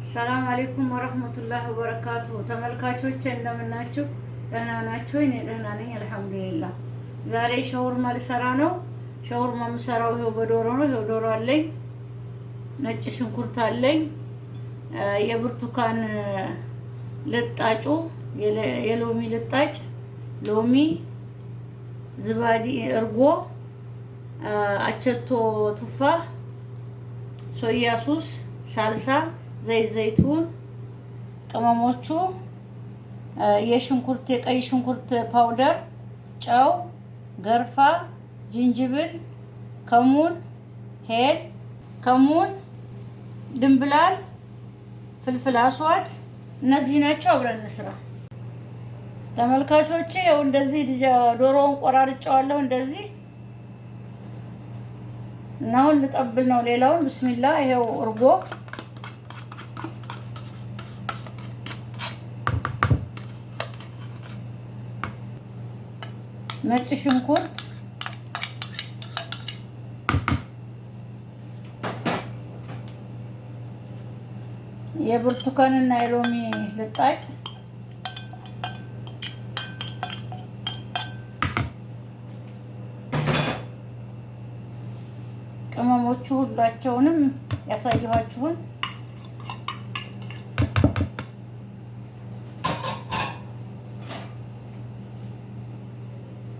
ሰላም አለይኩም ወራህመቱላሂ ወበረካቱ። ተመልካቾቼ እንደምናችሁ ደህና ናችሁ? እኔ ደህና ነኝ አልሐምዱሊላህ። ዛሬ ሻውርማ ልሰራ ነው። ሻውርማ የምሰራው ይኸው በዶሮ ነው። ይኸው ዶሮ አለኝ፣ ነጭ ሽንኩርት አለኝ፣ የብርቱካን ልጣጩ፣ የሎሚ ልጣጭ፣ ሎሚ፣ ዝባዲ፣ እርጎ፣ አቸቶ፣ ቱፋህ፣ ሶያ ሱስ፣ ሳልሳ፣ ዘይት ዘይቱን፣ ቅመሞቹ፣ የሽንኩርት የቀይ ሽንኩርት ፓውደር፣ ጨው፣ ገርፋ፣ ጅንጅብል፣ ከሙን፣ ሄል፣ ከሙን፣ ድንብላል፣ ፍልፍል አስዋድ እነዚህ ናቸው። አብረን እንስራ ተመልካቾቼ። ያው እንደዚህ ዶሮውን ቆራርጫዋለሁ እንደዚህ እና አሁን ልጠብል ነው ሌላውን። ብስሚላ ይሄው እርጎ፣ ነጭ ሽንኩርት፣ የብርቱካንና የሎሚ ልጣጭ፣ ቅመሞቹ ሁላቸውንም ያሳየኋችሁን፣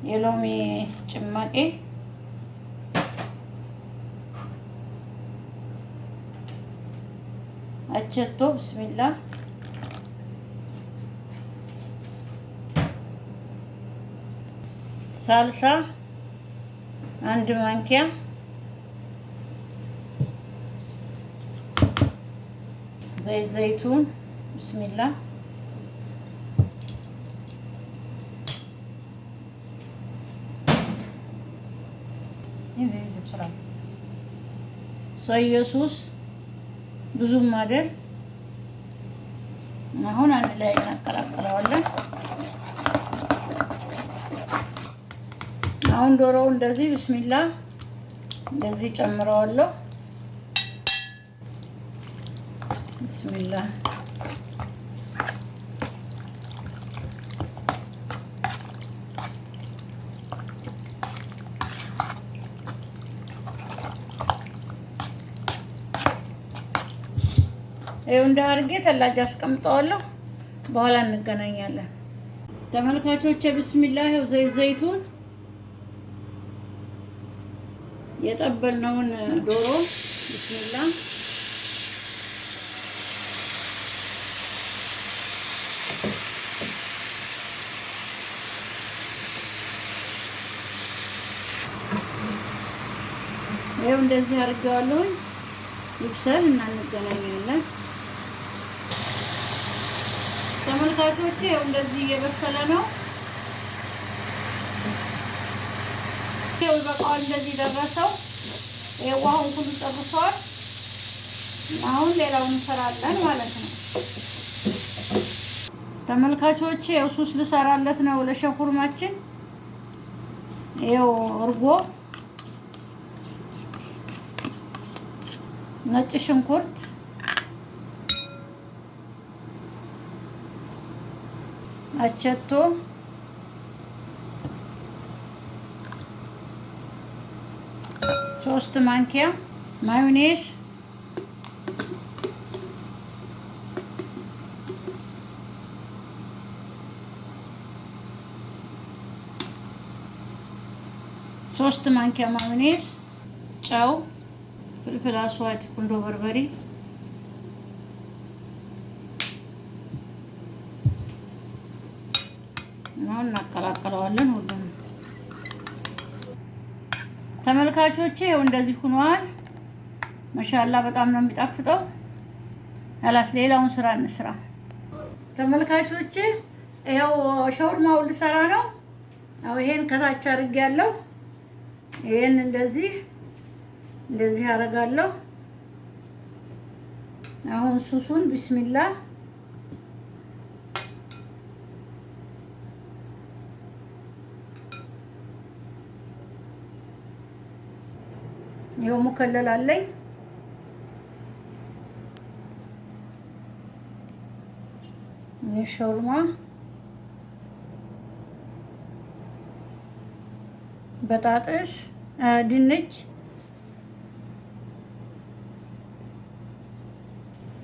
የሎሚ ጭማቂ፣ አቸቶ ብስሚላ፣ ሳልሳ አንድ ማንኪያ፣ ዘይት ዘይቱን ብስሚላ፣ ሶያ ሱስ ብዙም አይደል። አሁን አንድ ላይ እናቀላቅለዋለን። አሁን ዶሮው እንደዚህ ብስሚላ እንደዚህ ጨምረዋለሁ። ብስሚላ ይኸው እንደ አድርጌ ተላጅ አስቀምጠዋለሁ። በኋላ እንገናኛለን ተመልካቾቼ። ብስሚላህ ይኸው ዘይት ዘይቱን የጠበልነውን ዶሮ ብስሚላህ ይኸው እንደዚህ አድርጌዋለሁ። ይብሰል እና እንገናኛለን ተመልካቾቼ። ይኸው እንደዚህ እየበሰለ ነው። ይኸው በቃ እንደዚህ ደረሰው። ይኸው አሁን ሁሉ ጨርሷል። አሁን ሌላውን እንሰራለን ማለት ነው ተመልካቾቼ። ይኸው ሱስ ልሰራለት ነው ለሸኩርማችን። ይኸው እርጎ፣ ነጭ ሽንኩርት፣ አቸቶ፣ ሶስት ማንኪያ ማዮኔዝ፣ ሶስት ማንኪያ ማዮኔዝ፣ ጨው፣ ፍልፍል አስዋድ፣ ቁንዶ በርበሬ፣ አሁን እናቀላቅለዋለን ሁሉንም ተመልካቾቼ። ይኸው እንደዚህ ሆኗል። ማሻአላ በጣም ነው የሚጣፍጠው። አላስ ሌላውን ስራ እንስራ ተመልካቾቼ። ይኸው ሻውርማውን ልሰራ ነው። አው ይሄን ከታች አድርጌያለሁ። ይሄን እንደዚህ አደርጋለሁ። አሁን ሱሱን ቢስሚላ ይኸው ሙከለል አለኝ። የሾርማ በጣጥስ ድንች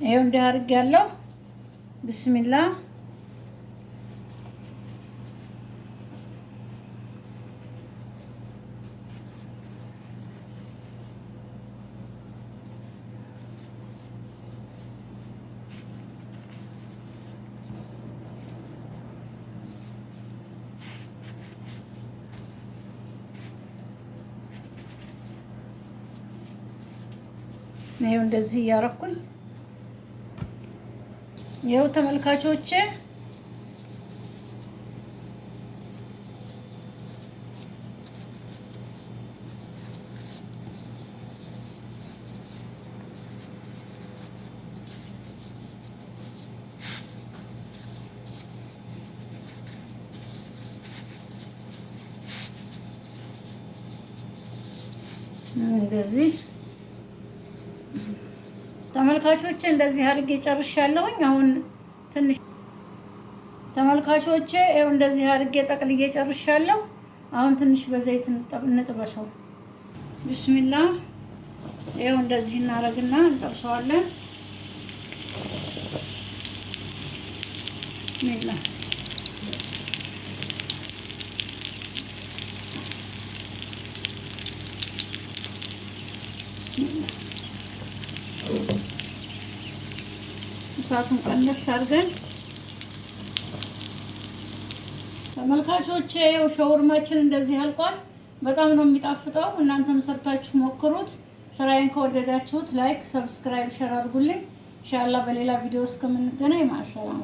ይሄው እንዲህ አድርጌያለሁ። ቢስሚላ ይሄው እንደዚህ እያረኩኝ ይሄው ተመልካቾቼ እንደዚህ ተመልካቾቼ እንደዚህ አድርጌ ጨርሻለሁኝ። አሁን ትንሽ ተመልካቾቼ ይኸው እንደዚህ አድርጌ ጠቅልዬ ጨርሻለሁ። አሁን ትንሽ በዘይት እንጥበሰው። ቢስሚላ ይኸው እንደዚህ እናደርግና እንጠብሰዋለን። ቢስሚላ እሳቱን ቀነስ አድርገን ተመልካቾቼ ይኸው ሻወርማችን እንደዚህ አልቋል። በጣም ነው የሚጣፍጠው። እናንተም ሰርታችሁ ሞክሩት። ስራዬን ከወደዳችሁት ላይክ፣ ሰብስክራይብ፣ ሼር አድርጉልኝ። ኢንሻአላህ በሌላ ቪዲዮ እስከምንገናኝ ማሰላማ